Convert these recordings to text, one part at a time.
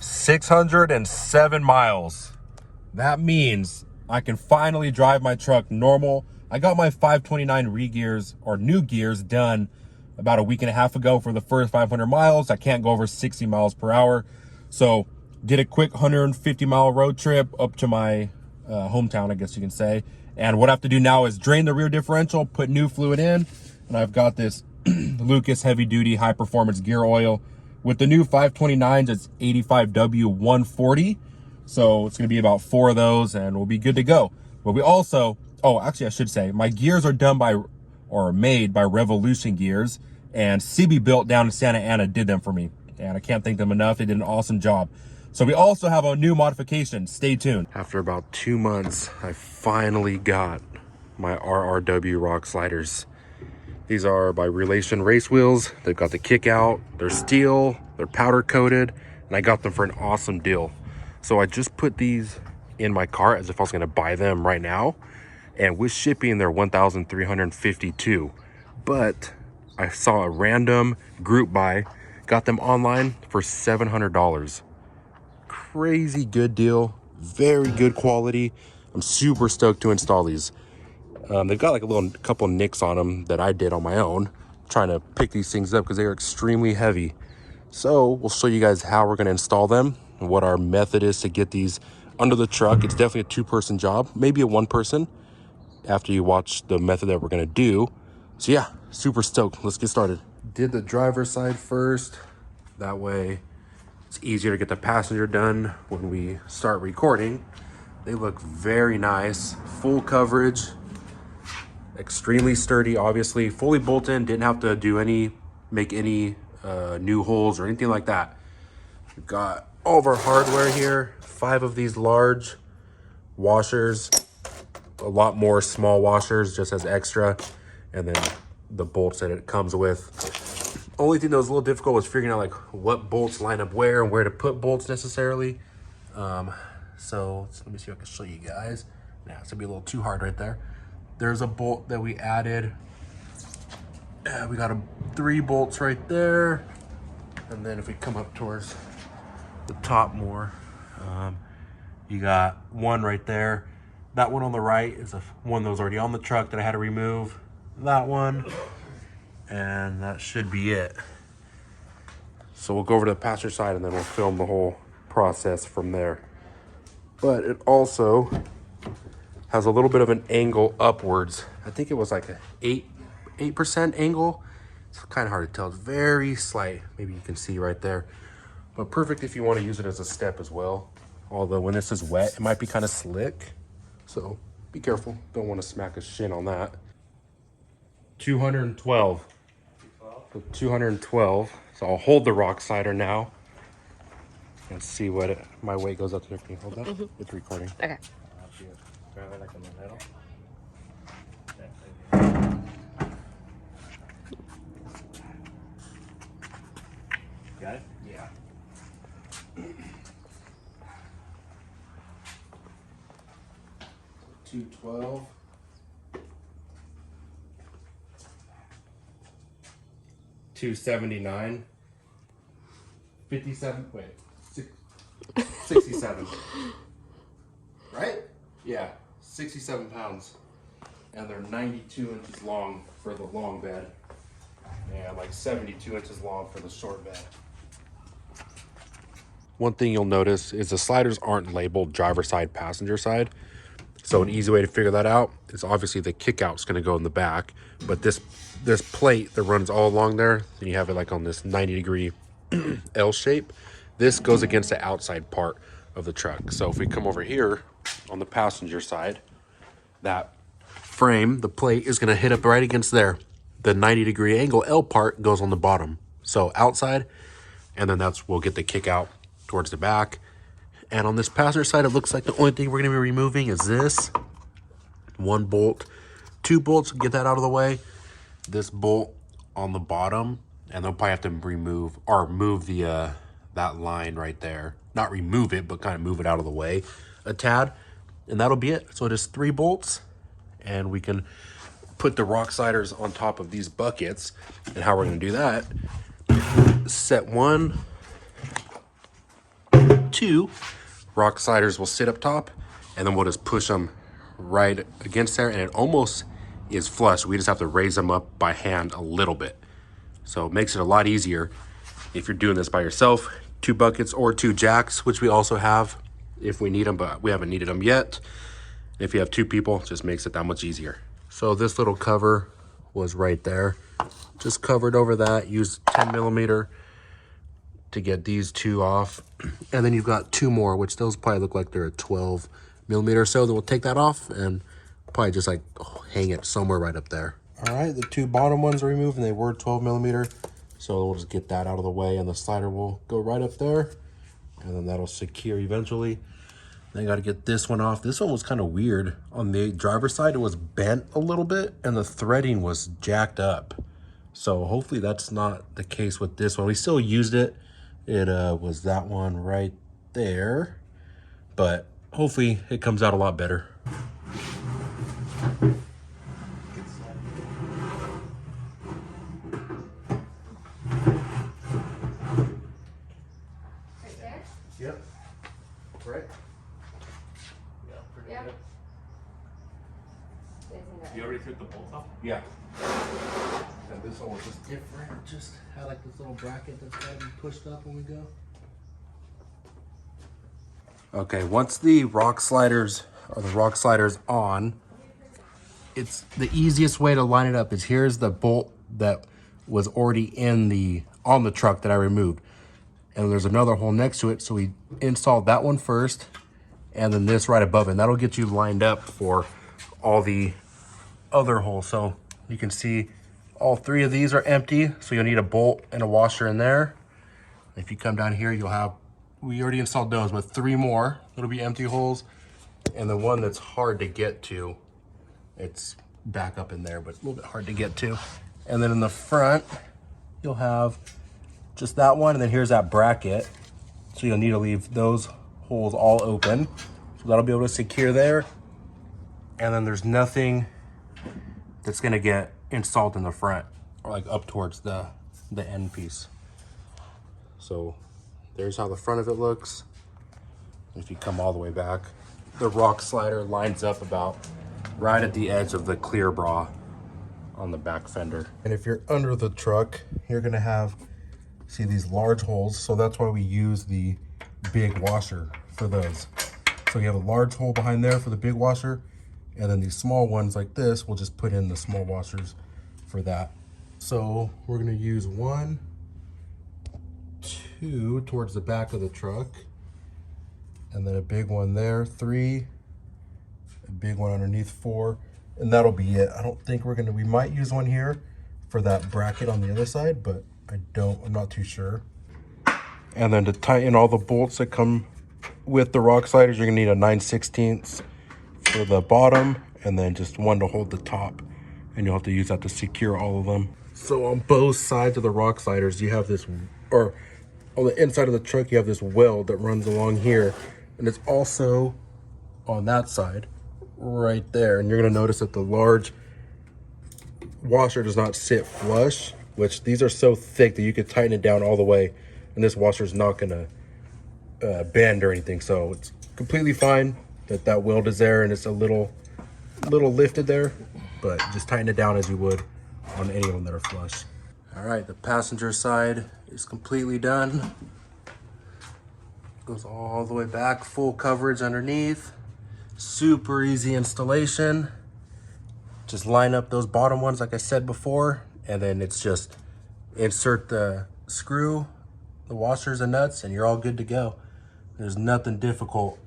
607 miles. That means I can finally drive my truck normal. I got my 529 re-gears or new gears done about a week and a half ago for the first 500 miles. I can't go over 60 miles per hour. So did a quick 150-mile road trip up to my hometown, I guess you can say. And what I have to do now is drain the rear differential, put new fluid in, and I've got this Lucas heavy-duty high-performance gear oil. With the new 529s, it's 85W140. So it's going to be about 4 of those, and we'll be good to go. But we also, oh, actually, I should say, my gears are done by, or made by Revolution Gears, and CB Built down in Santa Ana did them for me. And I can't thank them enough. They did an awesome job. So we also have a new modification. Stay tuned. After about 2 months, I finally got my RRW rock sliders. These are by Relation Race Wheels. They've got the kick out, they're steel, they're powder coated, and I got them for an awesome deal. So I just put these in my cart as if I was gonna buy them right now. And with shipping, they're $1,352. But I saw a random group buy, got them online for $700. Crazy good deal, very good quality. I'm super stoked to install these. They've got like a couple nicks on them that I did on my own, trying to pick these things up because they are extremely heavy. So we'll show you guys how we're going to install them and what our method is to get these under the truck. It's definitely a 2-person job, maybe a 1-person after you watch the method that we're going to do. So yeah, super stoked. Let's get started. Did the driver's side first. That way it's easier to get the passenger done when we start recording. They look very nice, full coverage, extremely sturdy, obviously fully bolted. Didn't have to make any new holes or anything like that. We've got all of our hardware here, 5 of these large washers, a lot more small washers just as extra, and then the bolts that it comes with. Only thing that was a little difficult was figuring out like what bolts line up where and where to put bolts necessarily. So let me see if I can show you guys. Nah, it's gonna be a little too hard right there. There's a bolt that we added. We got 3 bolts right there. And then if we come up towards the top more, you got 1 right there. That one on the right is one that was already on the truck that I had to remove. That one, and that should be it. So we'll go over to the passenger side and then we'll film the whole process from there. But it also has a little bit of an angle upwards. I think it was like a 8% angle. It's kind of hard to tell. It's very slight. Maybe you can see right there. But perfect if you want to use it as a step as well. Although when this is wet, it might be kind of slick. So be careful. Don't want to smack a shin on that. 212. So 212. So I'll hold the rock slider now. And see what my weight goes up to. Can you hold that? It's recording. Okay. Grab it like in the middle. Got it? Yeah. 212. 279. 57. Wait. 67. Right? Yeah. 67 pounds. And they're 92 inches long for the long bed. And like 72 inches long for the short bed. One thing you'll notice is the sliders aren't labeled driver side, passenger side. So an easy way to figure that out is obviously the kick out's going to go in the back. But this plate that runs all along there, and you have it like on this 90-degree L shape, this goes against the outside part of the truck. So if we come over here on the passenger side, that frame, the plate is going to hit up right against there. The 90-degree angle L part goes on the bottom. So outside, and then we'll get the kick out towards the back. And on this passenger side, it looks like the only thing we're going to be removing is this 1 bolt, 2 bolts, get that out of the way. This bolt on the bottom, and they'll probably have to remove or move the that line right there. Not remove it, but kind of move it out of the way a tad, and that'll be it. So just 3 bolts, and we can put the rock sliders on top of these buckets. And how we're going to do that, set 1, two rock sliders will sit up top, and then we'll just push them right against there, and it almost is flush. We just have to raise them up by hand a little bit. So it makes it a lot easier if you're doing this by yourself. 2 buckets or 2 jacks, which we also have if we need them, but we haven't needed them yet. If you have 2 people, it just makes it that much easier. So this little cover was right there. Just covered over that, used 10 millimeter to get these 2 off. And then you've got 2 more, which those probably look like they're a 12 millimeter or so. Then we'll take that off and probably just like hang it somewhere right up there. All right, the 2 bottom ones are removed and they were 12 millimeter. So we'll just get that out of the way and the slider will go right up there. And then that'll secure eventually. Then I got to get this one off. This one was kind of weird. On the driver's side, it was bent a little bit and the threading was jacked up. So hopefully that's not the case with this one. We still used it. It was that one right there. But hopefully it comes out a lot better. Yep. Right? Yeah, pretty good. You already took the bolts off? Yeah. And this one was just different. It just had like this little bracket that's got to be pushed up when we go. Okay, once the rock sliders on, it's the easiest way to line it up is here's the bolt that was already on the truck that I removed. And there's another hole next to it, so we installed that one first, and then this right above it. And that'll get you lined up for all the other holes. So you can see all 3 of these are empty, so you'll need a bolt and a washer in there. If you come down here, you'll have, we already installed those, but 3 more. It'll be empty holes. And the one that's hard to get to, it's back up in there, but a little bit hard to get to. And then in the front, you'll have just that one, and then here's that bracket. So you'll need to leave those holes all open. So that'll be able to secure there. And then there's nothing that's gonna get installed in the front, or like up towards the end piece. So there's how the front of it looks. If you come all the way back, the rock slider lines up about right at the edge of the clear bra on the back fender. And if you're under the truck, you're gonna have, see these large holes, so that's why we use the big washer for those. So you have a large hole behind there for the big washer, and then these small ones like this, we'll just put in the small washers for that. So we're gonna use 1, 2 towards the back of the truck, and then a big one there, 3, a big one underneath, 4, and that'll be it. I don't think we might use one here for that bracket on the other side, but I'm not too sure. And then to tighten all the bolts that come with the rock sliders, you're gonna need a 9/16 for the bottom, and then just 1 to hold the top. And you'll have to use that to secure all of them. So on both sides of the rock sliders, you have this, or on the inside of the truck, you have this weld that runs along here. And it's also on that side, right there. And you're gonna notice that the large washer does not sit flush, which these are so thick that you could tighten it down all the way, and this washer is not gonna bend or anything. So it's completely fine that weld is there, and it's a little lifted there, but just tighten it down as you would on any of them that are flush. All right, the passenger side is completely done. Goes all the way back, full coverage underneath. Super easy installation. Just line up those bottom ones like I said before, and then it's just insert the screw, the washers and nuts, and you're all good to go. There's nothing difficult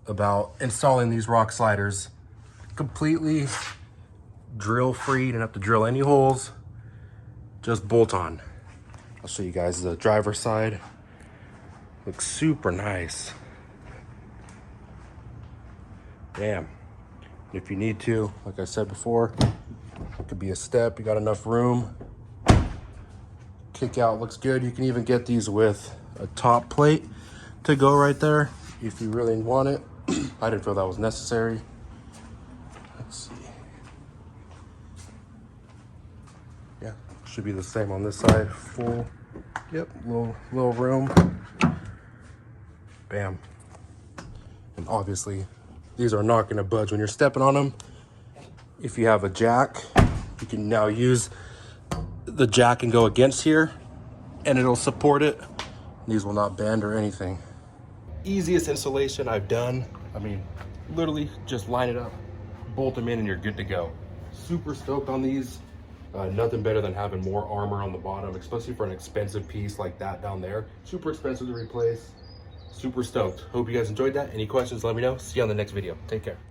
about installing these rock sliders. Completely drill free, you don't have to drill any holes, just bolt on. I'll show you guys the driver's side. Looks super nice. Damn. If you need to, like I said before, it could be a step. You got enough room. Kick out looks good. You can even get these with a top plate to go right there if you really want it. I didn't feel that was necessary. Let's see. Yeah, should be the same on this side. Full. Yep, little room. Bam. And obviously, these are not gonna budge when you're stepping on them. If you have a jack, you can now use the jack and go against here, and it'll support it. These will not bend or anything. Easiest installation I've done. I mean, literally just line it up, bolt them in, and you're good to go. Super stoked on these. Nothing better than having more armor on the bottom, especially for an expensive piece like that down there. Super expensive to replace. Super stoked. Hope you guys enjoyed that. Any questions, let me know. See you on the next video. Take care.